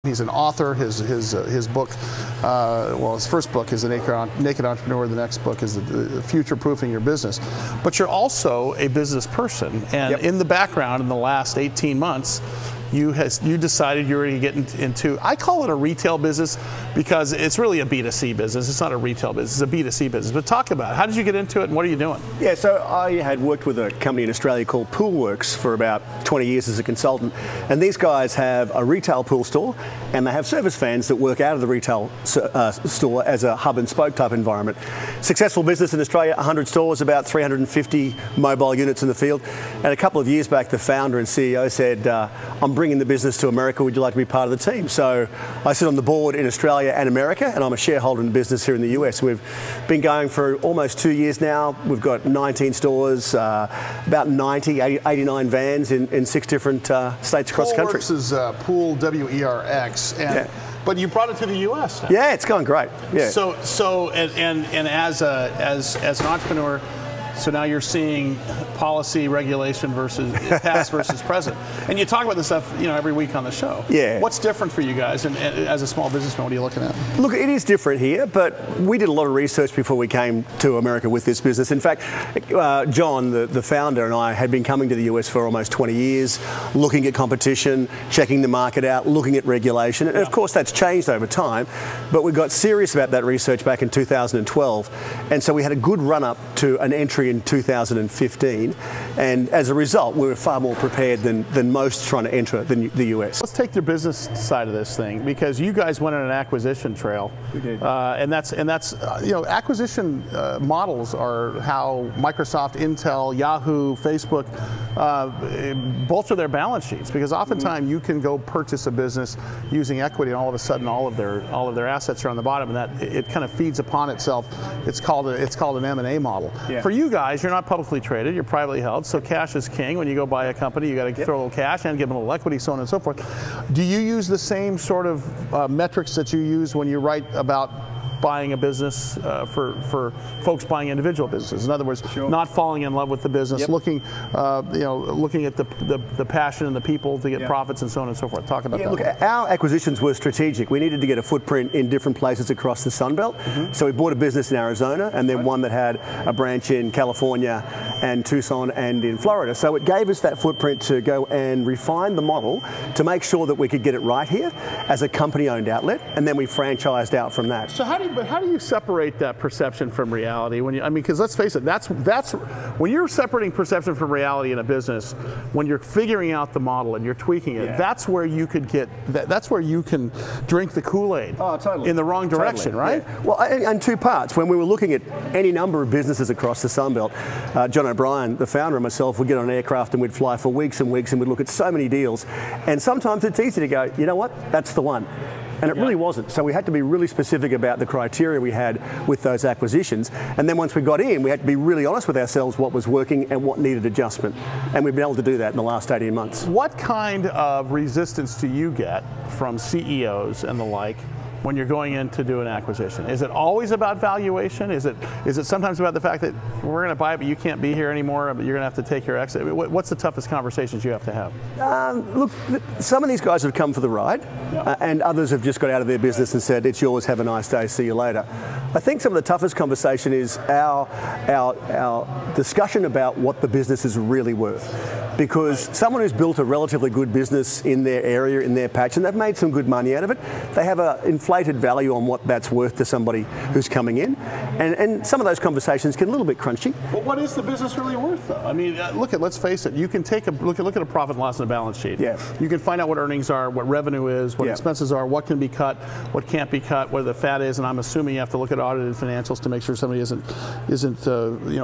He's an author. His book, well, his first book is The Naked Entrepreneur. The next book is the Future-Proofing Your Business. But you're also a business person, and in the background, in the last 18 months, you decided you were going to get into, I call it a retail business because it's really a B2C business. It's not a retail business, it's a B2C business. But talk about it. How did you get into it and what are you doing? Yeah, so I had worked with a company in Australia called Poolwerx for about 20 years as a consultant. And these guys have a retail pool store and they have service vans that work out of the retail store as a hub and spoke type environment. Successful business in Australia, 100 stores, about 350 mobile units in the field. And a couple of years back, the founder and CEO said, I'm bringing the business to America, would you like to be part of the team? So I sit on the board in Australia and America, and I'm a shareholder in the business here in the US. We've been going for almost 2 years now. We've got 19 stores, about 89 vans in 6 different states across the country. Poolwerx is Pool, W-E-R-X, and but you brought it to the U.S. now. Yeah, it's going great. Yeah. So as an entrepreneur, so now you're seeing policy, regulation versus past versus present, and you talk about this stuff, every week on the show. Yeah. What's different for you guys, and as a small businessman, what are you looking at? Look, it is different here, but we did a lot of research before we came to America with this business. In fact, John, the founder, and I had been coming to the US for almost 20 years, looking at competition, checking the market out, looking at regulation, and of course that's changed over time. But we got serious about that research back in 2012, and so we had a good run up to an entry in 2015, and as a result we were far more prepared than most trying to enter the US. Let's take the business side of this thing, because you guys went on an acquisition trail. We did. And that's acquisition models are how Microsoft, Intel, Yahoo, Facebook bolster their balance sheets, because oftentimes you can go purchase a business using equity and all of a sudden all of their assets are on the bottom, and that it kind of feeds upon itself. It's called an M&A model. Yeah. For you guys, you're not publicly traded, you're privately held, so cash is king. When you go buy a company, you got to throw a little cash and give them a little equity, so on and so forth. Do you use the same sort of metrics that you use when you write about buying a business for folks buying individual businesses? In other words, not falling in love with the business, looking at the passion and the people to get profits and so on and so forth. Talk about that. Look, our acquisitions were strategic. We needed to get a footprint in different places across the Sun Belt. So we bought a business in Arizona and then one that had a branch in California and Tucson and in Florida. So it gave us that footprint to go and refine the model to make sure that we could get it right here as a company-owned outlet, and then we franchised out from that. So how do you separate that perception from reality? Because let's face it, that's when you're separating perception from reality in a business, when you're figuring out the model and you're tweaking it, that's where you could get, that's where you can drink the Kool-Aid in the wrong direction, right? Yeah. Well, in 2 parts. When we were looking at any number of businesses across the Sun Belt, John O'Brien, the founder, and myself would get on an aircraft and we'd fly for weeks and weeks and we'd look at so many deals, and sometimes it's easy to go, you know what, that's the one. And it really wasn't. So we had to be really specific about the criteria we had with those acquisitions. And then once we got in, we had to be really honest with ourselves what was working and what needed adjustment. And we've been able to do that in the last 18 months. What kind of resistance do you get from CEOs and the like when you're going in to do an acquisition? Is it always about valuation? Is it sometimes about the fact that we're going to buy it, but you can't be here anymore, but you're going to have to take your exit? What's the toughest conversations you have to have? Look, some of these guys have come for the ride, and others have just got out of their business and said, it's yours, have a nice day, see you later. I think some of the toughest conversation is our discussion about what the business is really worth. Because someone who's built a relatively good business in their area, in their patch, and they've made some good money out of it, they have an inflated value on what that's worth to somebody who's coming in. And some of those conversations get a little bit crunchy. But what is the business really worth, though? I mean, let's face it, you can take a look at a profit and loss and a balance sheet. Yeah. You can find out what earnings are, what revenue is, what expenses are, what can be cut, what can't be cut, where the fat is, and I'm assuming you have to look at audited financials to make sure somebody isn't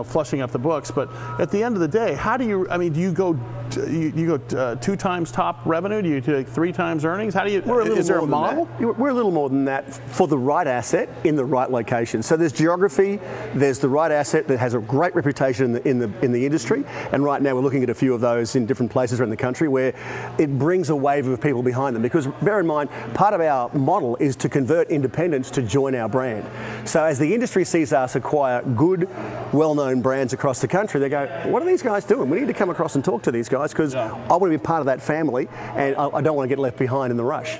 flushing up the books. But at the end of the day, how do you, do you go 2 times top revenue? Do you take 3 times earnings? How do you? Is there a model? We're a little more than that for the right asset in the right location. So there's geography, there's the right asset that has a great reputation in the industry, and right now we're looking at a few of those in different places around the country where it brings a wave of people behind them. Because bear in mind, part of our model is to convert independents to join our brand. So as the industry sees us acquire good, well-known brands across the country, they go, what are these guys doing? We need to come across and talk to these guys, because I want to be part of that family and I don't want to get left behind in the rush.